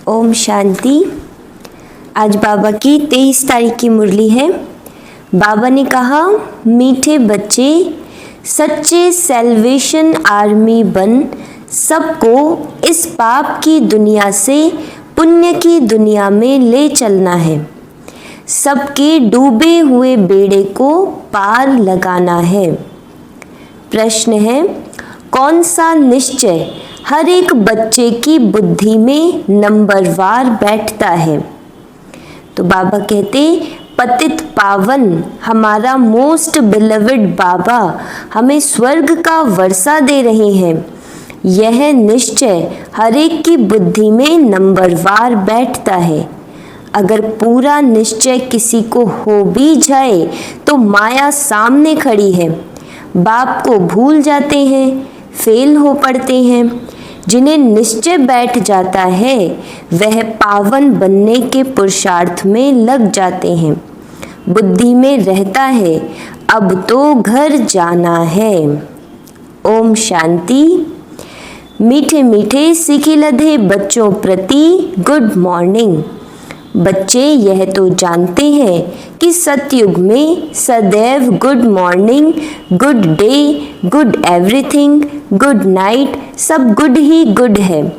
ओम शांति। आज बाबा की 23 तारीख की मुरली है। बाबा ने कहा, मीठे बच्चे सच्चे सेल्वेशन आर्मी बन सबको इस पाप की दुनिया से पुण्य की दुनिया में ले चलना है। सबके डूबे हुए बेड़े को पार लगाना है। प्रश्न है, कौन सा निश्चय हर एक बच्चे की बुद्धि में नंबरवार बैठता है? तो बाबा कहते, पतित पावन हमारा मोस्ट बिलवेड बाबा हमें स्वर्ग का वर्षा दे रहे हैं। यह निश्चय हर एक की बुद्धि में नंबरवार बैठता है। अगर पूरा निश्चय किसी को हो भी जाए तो माया सामने खड़ी है। बाप को भूल जाते हैं, फेल हो पड़ते हैं। जिन्हें निश्चय बैठ जाता है वह पावन बनने के पुरुषार्थ में लग जाते हैं। बुद्धि में रहता है, अब तो घर जाना है। ओम शांति। मीठे मीठे सीखी लधे बच्चों प्रति गुड मॉर्निंग। बच्चे यह तो जानते हैं कि सतयुग में सदैव good morning, good day, good everything, good night सब गुड ही गुड है।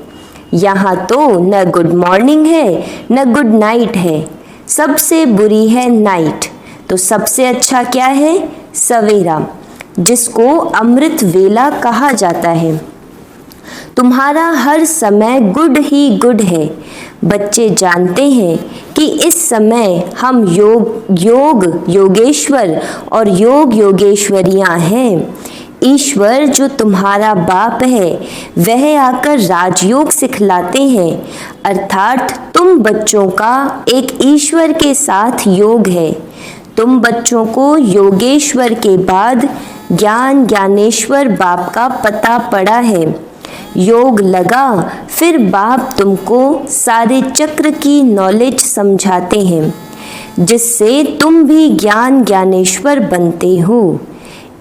यहाँ तो न गुड मॉर्निंग है न गुड नाइट है, सबसे बुरी है नाइट। तो सबसे अच्छा क्या है? सवेरा, जिसको अमृत वेला कहा जाता है। तुम्हारा हर समय गुड ही गुड है। बच्चे जानते हैं कि इस समय हम योगेश्वर और योगेश्वरियां हैं। ईश्वर जो तुम्हारा बाप है वह आकर राजयोग सिखलाते हैं, अर्थात तुम बच्चों का एक ईश्वर के साथ योग है। तुम बच्चों को योगेश्वर के बाद ज्ञानेश्वर बाप का पता पड़ा है। योग लगा, फिर बाप तुमको सारे चक्र की नॉलेज समझाते हैं, जिससे तुम भी ज्ञानेश्वर बनते हो।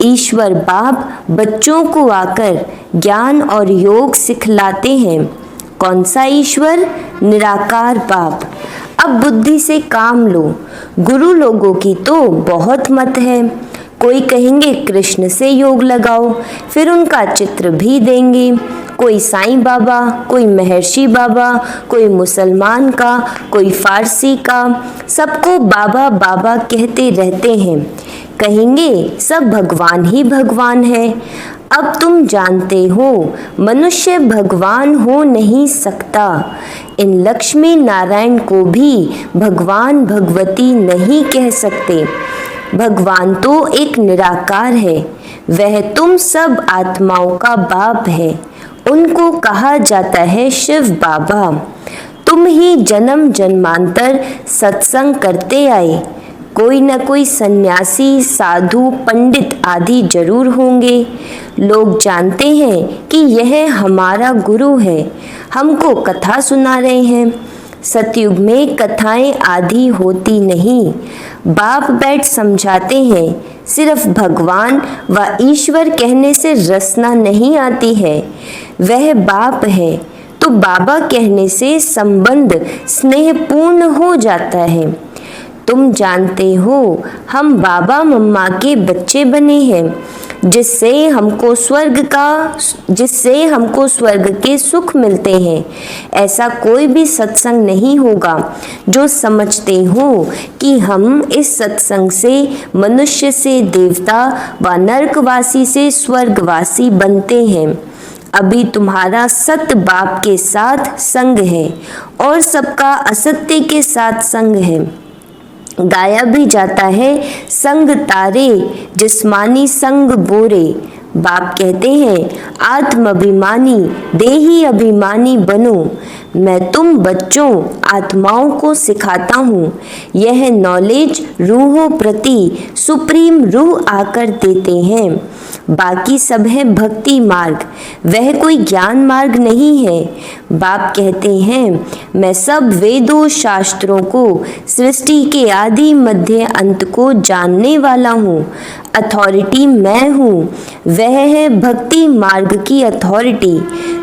ईश्वर बाप बच्चों को आकर ज्ञान और योग सिखलाते हैं। कौन सा ईश्वर? निराकार बाप। अब बुद्धि से काम लो। गुरु लोगों की तो बहुत मत है। कोई कहेंगे कृष्ण से योग लगाओ, फिर उनका चित्र भी देंगे। कोई साईं बाबा, कोई महर्षि बाबा, कोई मुसलमान का, कोई फारसी का, सबको बाबा बाबा कहते रहते हैं। कहेंगे सब भगवान ही भगवान है। अब तुम जानते हो मनुष्य भगवान हो नहीं सकता। इन लक्ष्मी नारायण को भी भगवान भगवती नहीं कह सकते। भगवान तो एक निराकार है, वह तुम सब आत्माओं का बाप है। उनको कहा जाता है शिव बाबा। तुम ही जन्म जन्मांतर सत्संग करते आए। कोई न कोई सन्यासी, साधु, पंडित आदि जरूर होंगे। लोग जानते हैं कि यह हमारा गुरु है, हमको कथा सुना रहे हैं। सतयुग में कथाएं आदि होती नहीं। बाप बैठ समझाते हैं। सिर्फ भगवान व ईश्वर कहने से रसना नहीं आती है, वह बाप है। तो बाबा कहने से संबंध स्नेहपूर्ण हो जाता है। तुम जानते हो हम बाबा मम्मा के बच्चे बने हैं, जिससे हमको स्वर्ग के सुख मिलते हैं। ऐसा कोई भी सत्संग नहीं होगा जो समझते हो कि हम इस सत्संग से मनुष्य से देवता व नरकवासी से स्वर्गवासी बनते हैं। अभी तुम्हारा सत्य बाप के साथ संग है और सबका असत्य के साथ संग है। गाया भी जाता है, संग तारे जिस्मानी संग बोरे। बाप कहते हैं आत्म अभिमानी देही अभिमानी बनो। मैं तुम बच्चों आत्माओं को सिखाता हूँ। यह नॉलेज रूहों प्रति सुप्रीम रूह आकर देते हैं। बाकी सब है भक्ति मार्ग, वह कोई ज्ञान मार्ग नहीं है। बाप कहते हैं मैं सब वेदों शास्त्रों को, सृष्टि के आदि मध्य अंत को जानने वाला हूँ। अथॉरिटी मैं हूँ, वह है भक्ति मार्ग की अथॉरिटी।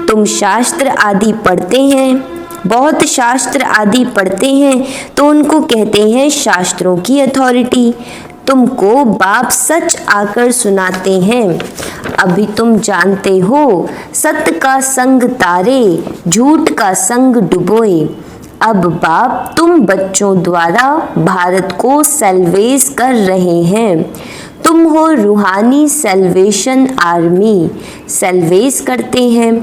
तुम शास्त्र आदि पढ़ते हैं, बहुत शास्त्र आदि पढ़ते हैं तो उनको कहते हैं शास्त्रों की अथॉरिटी। तुमको बाप सच आकर सुनाते हैं। अभी तुम जानते हो सत्य का संग तारे, झूठ का संग डुबोए। अब बाप तुम बच्चों द्वारा भारत को सेल्वेस कर रहे हैं। तुम हो रूहानी सेल्वेशन आर्मी, सेल्वेस करते हैं।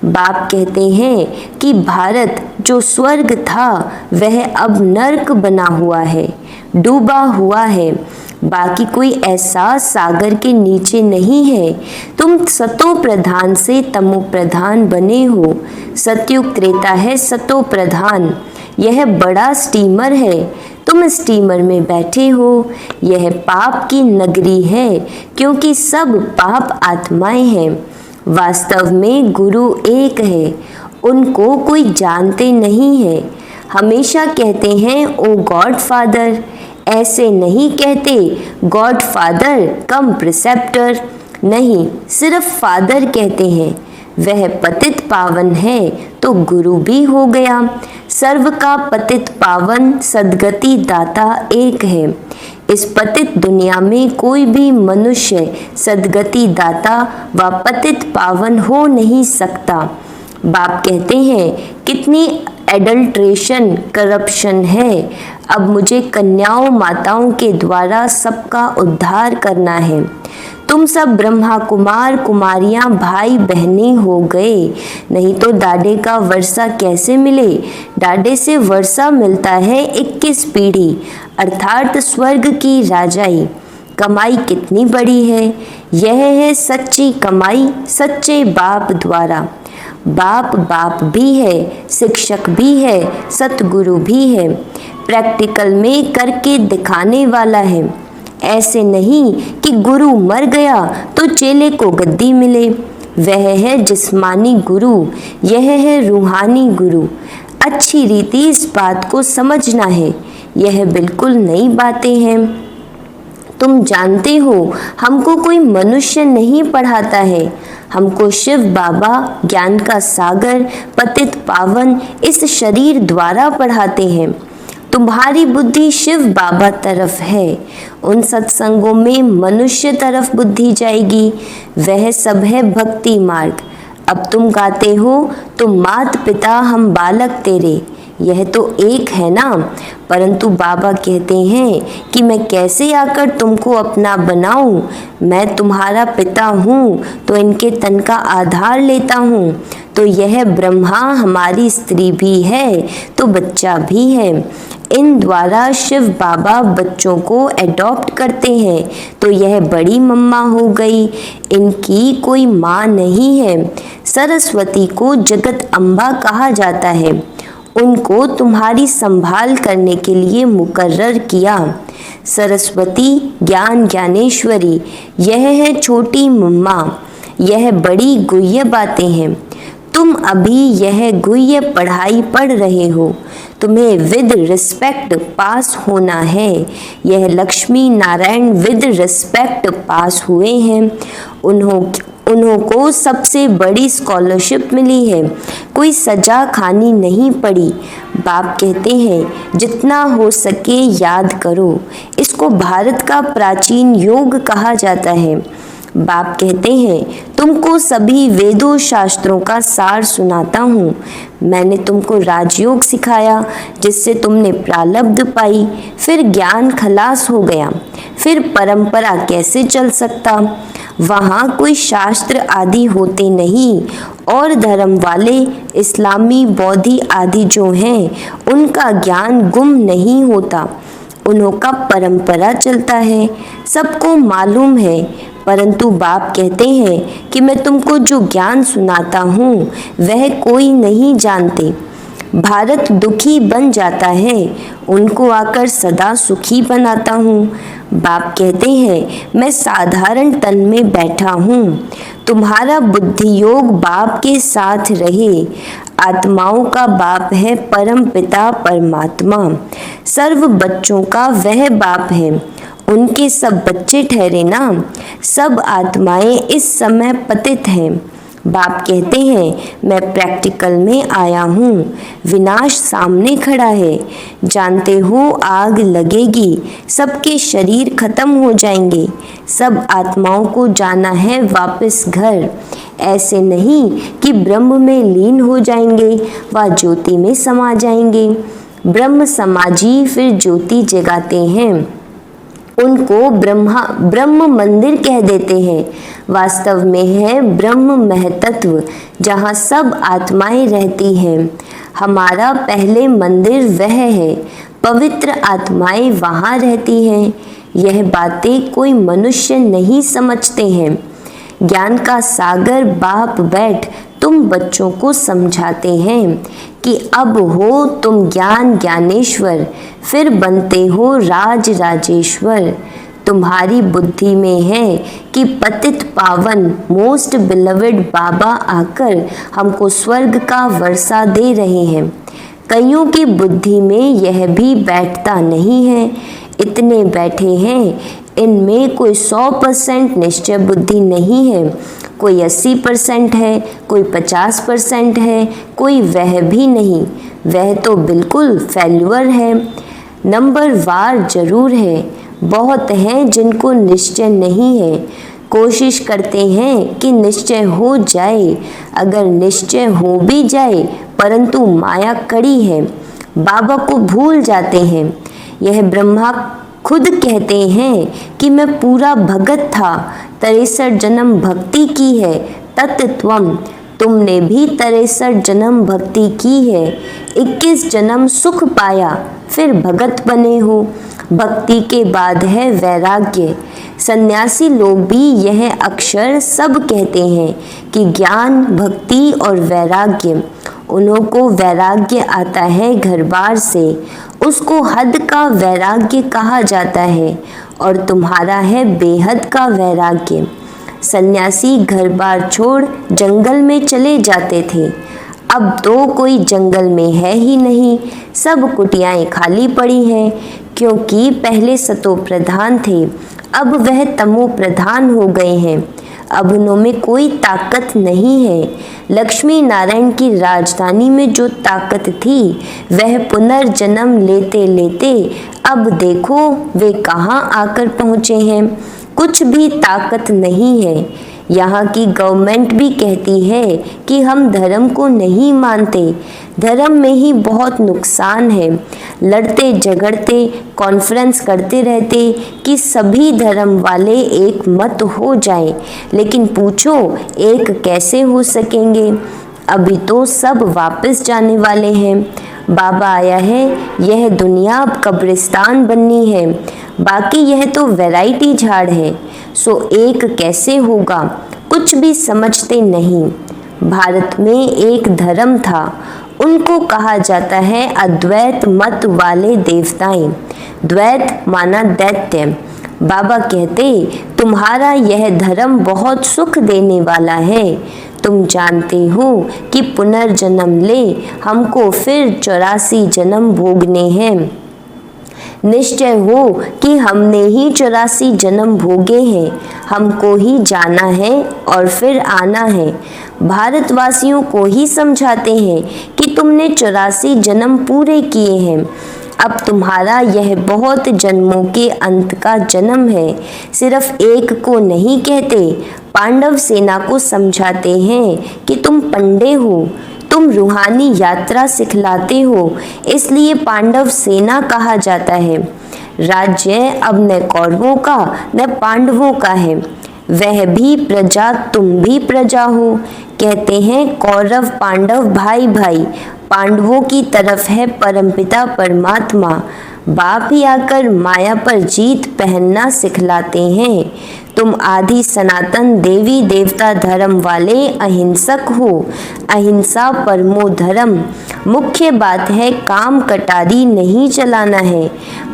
बाप कहते हैं कि भारत जो स्वर्ग था वह अब नर्क बना हुआ है, डूबा हुआ है। बाकी कोई ऐसा सागर के नीचे नहीं है। तुम सतो प्रधान से तमो प्रधान बने हो। सतयुग त्रेता है सतो प्रधान। यह बड़ा स्टीमर है, तुम स्टीमर में बैठे हो। यह पाप की नगरी है क्योंकि सब पाप आत्माएं हैं। वास्तव में गुरु एक है, उनको कोई जानते नहीं है। हमेशा कहते हैं ओ गॉड फादर, ऐसे नहीं कहते गॉड फादर कम प्रिसेप्टर, नहीं, सिर्फ फादर कहते हैं। वह पतित पावन है तो गुरु भी हो गया। सर्व का पतित पावन सद्गति दाता एक है। इस पतित दुनिया में कोई भी मनुष्य सद्गति दाता व पतित पावन हो नहीं सकता। बाप कहते हैं कितनी एडल्ट्रेशन, करप्शन है। अब मुझे कन्याओं माताओं के द्वारा सबका उद्धार करना है। तुम सब ब्रह्मा कुमार कुमारियां भाई बहनें हो गए, नहीं तो डाडे का वर्षा कैसे मिले। डाडे से वर्षा मिलता है 21 पीढ़ी, अर्थात स्वर्ग की राजाई। कमाई कितनी बड़ी है, यह है सच्ची कमाई सच्चे बाप द्वारा। बाप बाप भी है, शिक्षक भी है, सतगुरु भी है, प्रैक्टिकल में करके दिखाने वाला है। ऐसे नहीं कि गुरु मर गया तो चेले को गद्दी मिले। वह है जिस्मानी गुरु, यह है रूहानी गुरु। अच्छी रीति इस बात को समझना है, यह बिल्कुल नई बातें हैं। तुम जानते हो हमको कोई मनुष्य नहीं पढ़ाता है, हमको शिव बाबा ज्ञान का सागर पतित पावन इस शरीर द्वारा पढ़ाते हैं। तुम्हारी बुद्धि शिव बाबा तरफ है, उन सत्संगों में मनुष्य तरफ बुद्धि जाएगी। वह सब है भक्ति मार्ग। अब तुम गाते हो तुम मात पिता हम बालक तेरे, यह तो एक है ना। परंतु बाबा कहते हैं कि मैं कैसे आकर तुमको अपना बनाऊं। मैं तुम्हारा पिता हूँ तो इनके तन का आधार लेता हूँ। तो यह ब्रह्मा हमारी स्त्री भी है तो बच्चा भी है। इन द्वारा शिव बाबा बच्चों को एडॉप्ट करते हैं तो यह बड़ी मम्मा हो गई, इनकी कोई माँ नहीं है। सरस्वती को जगत अम्बा कहा जाता है। उनको तुम्हारी संभाल करने के लिए मुकर्रर किया। सरस्वती ज्ञान ज्ञानेश्वरी, यह है छोटी मम्मा। यह बड़ी गुह्य बातें हैं। तुम अभी यह गुह्य पढ़ाई पढ़ रहे हो, तुम्हें विद रिस्पेक्ट पास होना है। यह लक्ष्मी नारायण विद रिस्पेक्ट पास हुए हैं। उन्होंको सबसे बड़ी स्कॉलरशिप मिली है, कोई सजा खानी नहीं पड़ी। बाप कहते हैं जितना हो सके याद करो। इसको भारत का प्राचीन योग कहा जाता है। बाप कहते हैं तुमको सभी वेदों शास्त्रों का सार सुनाता हूँ। मैंने तुमको राजयोग सिखाया जिससे तुमने प्रारब्ध पाई, फिर ज्ञान खलास हो गया, फिर परंपरा कैसे चल सकता। वहाँ कोई शास्त्र आदि होते नहीं और धर्म वाले इस्लामी बौद्धि आदि जो हैं उनका ज्ञान गुम नहीं होता। उनका परंपरा चलता है, सबको मालूम है। परंतु बाप कहते हैं कि मैं तुमको जो ज्ञान सुनाता हूँ वह कोई नहीं जानते। भारत दुखी बन जाता है, उनको आकर सदा सुखी बनाता हूँ। बाप कहते हैं मैं साधारण तन में बैठा हूँ। तुम्हारा बुद्धि योग बाप के साथ रहे। आत्माओं का बाप है परम पिता परमात्मा। सर्व बच्चों का वह बाप है, उनके सब बच्चे ठहरे ना। सब आत्माएं इस समय पतित हैं। बाप कहते हैं मैं प्रैक्टिकल में आया हूँ। विनाश सामने खड़ा है। जानते हो आग लगेगी, सबके शरीर खत्म हो जाएंगे। सब आत्माओं को जाना है वापस घर। ऐसे नहीं कि ब्रह्म में लीन हो जाएंगे व ज्योति में समा जाएंगे। ब्रह्म समाजी फिर ज्योति जगाते हैं, उनको ब्रह्म मंदिर कह देते हैं। वास्तव में है ब्रह्म महतत्व, जहाँ सब आत्माएं रहती हैं। हमारा पहले मंदिर वह है, पवित्र आत्माएं वहाँ रहती हैं। यह बातें कोई मनुष्य नहीं समझते हैं। ज्ञान का सागर बाप बैठ तुम बच्चों को समझाते हैं कि अब हो तुम ज्ञान ज्ञानेश्वर, फिर बनते हो राज राजेश्वर। तुम्हारी बुद्धि में है कि पतित पावन मोस्ट बिलवेड बाबा आकर हमको स्वर्ग का वर्षा दे रहे हैं। कईयों की बुद्धि में यह भी बैठता नहीं है। इतने बैठे हैं, इनमें कोई 100% निश्चय बुद्धि नहीं है। कोई 80% है, कोई 50% है, कोई वह भी नहीं। वह तो बिल्कुल फेल्यूर है। नंबर वार जरूर है। बहुत हैं जिनको निश्चय नहीं है। कोशिश करते हैं कि निश्चय हो जाए। अगर निश्चय हो भी जाए परंतु माया कड़ी है, बाबा को भूल जाते हैं। यह ब्रह्मा खुद कहते हैं कि मैं पूरा भगत था, 63 जन्म भक्ति की है तत्त्वम। तुमने भी 63 जन्म भक्ति की है, 21 जन्म सुख पाया, फिर भगत बने हो। भक्ति के बाद है वैराग्य। सन्यासी लोग भी यह अक्षर सब कहते हैं कि ज्ञान भक्ति और वैराग्य। उन्हों को वैराग्य आता है घर बार से, उसको हद का वैराग्य कहा जाता है, और तुम्हारा है बेहद का वैराग्य। सन्यासी घर बार छोड़ जंगल में चले जाते थे। अब तो कोई जंगल में है ही नहीं, सब कुटियाएं खाली पड़ी हैं, क्योंकि पहले सतो प्रधान थे, अब वह तमो प्रधान हो गए हैं। अब उनमें कोई ताकत नहीं है। लक्ष्मी नारायण की राजधानी में जो ताकत थी वह पुनर्जन्म लेते लेते अब देखो वे कहाँ आकर पहुँचे हैं। कुछ भी ताकत नहीं है। यहाँ की गवर्नमेंट भी कहती है कि हम धर्म को नहीं मानते। धर्म में ही बहुत नुकसान है। लड़ते झगड़ते कॉन्फ्रेंस करते रहते कि सभी धर्म वाले एक मत हो जाएं, लेकिन पूछो एक कैसे हो सकेंगे। अभी तो सब वापस जाने वाले हैं। बाबा आया है, यह दुनिया अब कब्रिस्तान बननी है, बाकी यह तो वैरायटी झाड़ है। सो एक कैसे होगा, कुछ भी समझते नहीं। भारत में एक धर्म था, उनको कहा जाता है अद्वैत मत वाले देवताएं। द्वैत माना दैत्य। बाबा कहते तुम्हारा यह धर्म बहुत सुख देने वाला है। तुम जानते हो कि पुनर्जन्म ले हमको फिर 84 जन्म भोगने हैं। निश्चय हो कि हमने ही 84 जन्म भोगे हैं, हमको ही जाना है और फिर आना है। भारतवासियों को ही समझाते हैं कि तुमने 84 जन्म पूरे किए हैं। अब तुम्हारा यह बहुत जन्मों के अंत का जन्म है। सिर्फ एक को नहीं कहते, पांडव सेना को समझाते हैं कि तुम पंडे हो, तुम रूहानी यात्रा सिखलाते हो, इसलिए पांडव सेना कहा जाता है। राज्य अब न कौरवों का न पांडवों का है, वह भी प्रजा तुम भी प्रजा हो। कहते हैं कौरव पांडव भाई भाई, पांडवों की तरफ है परमपिता परमात्मा। बाप ही आकर माया पर जीत पहनना सिखलाते हैं। तुम आदि सनातन देवी देवता धर्म वाले अहिंसक हो। अहिंसा परमो धर्म। मुख्य बात है काम कटारी नहीं चलाना है।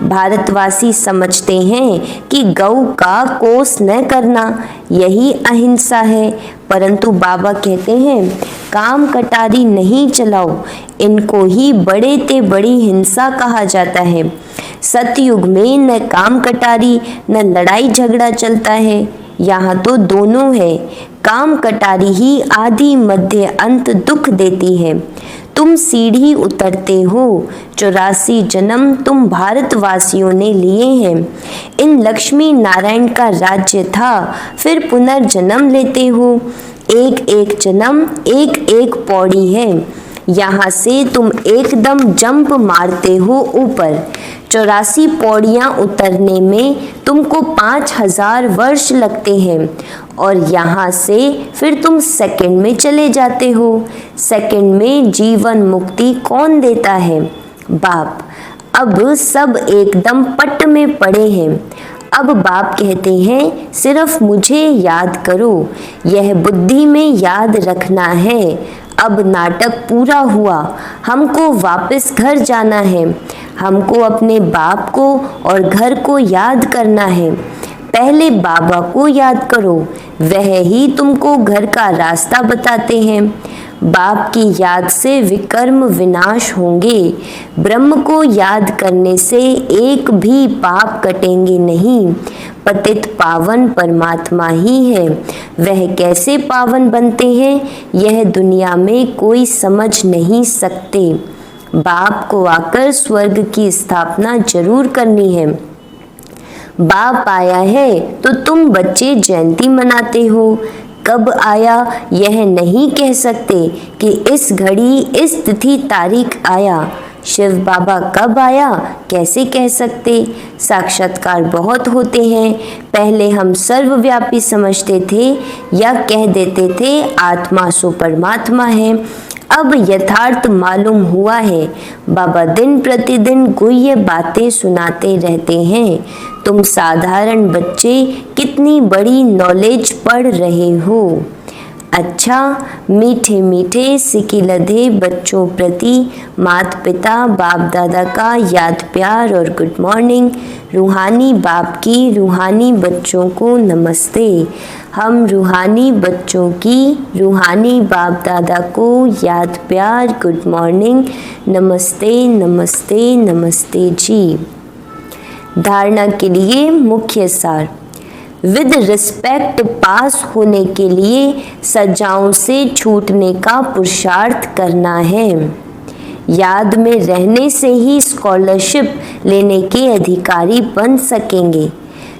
भारतवासी समझते हैं कि गौ का कोस न करना यही अहिंसा है, परंतु बाबा कहते हैं काम कटारी नहीं चलाओ, इनको ही बड़े ते बड़ी हिंसा कहा जाता है। सतयुग में न काम कटारी न लड़ाई झगड़ा चलता है, यहाँ तो दोनों है। काम कटारी ही आदि मध्य अंत दुख देती है। तुम सीढ़ी उतरते हो, 84 जन्म तुम भारतवासियों ने लिए हैं। इन लक्ष्मी नारायण का राज्य था, फिर पुनर्जन्म लेते हो। एक एक जन्म एक एक पौड़ी है, यहाँ से तुम एकदम जंप मारते हो ऊपर। 84 पौड़ियाँ उतरने में तुमको 5000 वर्ष लगते हैं और यहाँ से फिर तुम सेकंड में चले जाते हो। सेकंड में जीवन मुक्ति कौन देता है? बाप। अब सब एकदम पट में पड़े हैं। अब बाप कहते हैं सिर्फ मुझे याद करो, यह बुद्धि में याद रखना है। अब नाटक पूरा हुआ, हमको वापस घर जाना है। हमको अपने बाप को और घर को याद करना है। पहले बाबा को याद करो, वह ही तुमको घर का रास्ता बताते हैं। बाप की याद से विकर्म विनाश होंगे। ब्रह्म को याद करने से एक भी पाप कटेंगे नहीं। पतित पावन परमात्मा ही है, वह कैसे पावन बनते हैं यह दुनिया में कोई समझ नहीं सकते। बाप को आकर स्वर्ग की स्थापना जरूर करनी है। बाप आया है तो तुम बच्चे जयंती मनाते हो। कब आया यह नहीं कह सकते कि इस घड़ी इस तिथि तारीख आया। शिव बाबा कब आया कैसे कह सकते? साक्षात्कार बहुत होते हैं। पहले हम सर्वव्यापी समझते थे या कह देते थे आत्मा सो परमात्मा है। अब यथार्थ मालूम हुआ है। बाबा दिन प्रतिदिन गुह्य बातें सुनाते रहते हैं। तुम साधारण बच्चे कितनी बड़ी नॉलेज पढ़ रहे हो। अच्छा, मीठे मीठे सिकिलधे बच्चों प्रति माता पिता बाप दादा का याद प्यार और गुड मॉर्निंग। रूहानी बाप की रूहानी बच्चों को नमस्ते। हम रूहानी बच्चों की रूहानी बाप दादा को याद प्यार गुड मॉर्निंग, नमस्ते नमस्ते नमस्ते जी। धारणा के लिए मुख्य सार। विद रिस्पेक्ट पास होने के लिए सजाओं से छूटने का पुरुषार्थ करना है। याद में रहने से ही स्कॉलरशिप लेने के अधिकारी बन सकेंगे।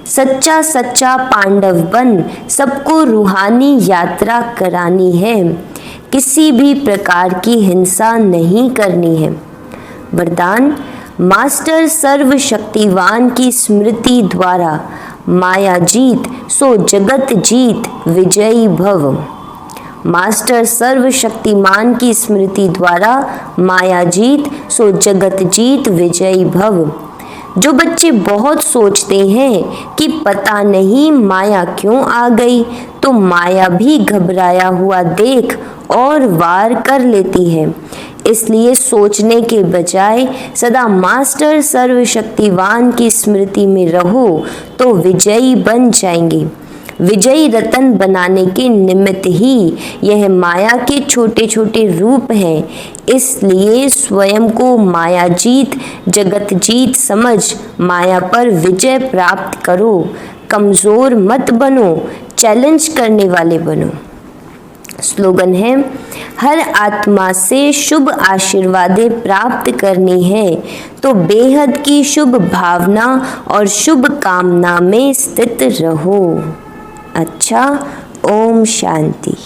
सच्चा सच्चा पांडव बन सबको रूहानी यात्रा करानी है। किसी भी प्रकार की हिंसा नहीं करनी है। वरदान। मास्टर सर्वशक्तिवान की स्मृति द्वारा माया जीत सो जगत जीत विजयी भव। मास्टर सर्वशक्तिमान की स्मृति द्वारा माया जीत सो जगत जीत विजयी भव। जो बच्चे बहुत सोचते हैं कि पता नहीं माया क्यों आ गई, तो माया भी घबराया हुआ देख और वार कर लेती है। इसलिए सोचने के बजाय सदा मास्टर सर्वशक्तिवान की स्मृति में रहो तो विजयी बन जाएंगे। विजयी रतन बनाने के निमित्त ही यह माया के छोटे छोटे रूप हैं। इसलिए स्वयं को माया जीत जगत जीत समझ माया पर विजय प्राप्त करो। कमजोर मत बनो, चैलेंज करने वाले बनो। स्लोगन है, हर आत्मा से शुभ आशीर्वादें प्राप्त करनी है तो बेहद की शुभ भावना और शुभ कामना में स्थित रहो। अच्छा, ओम शांति।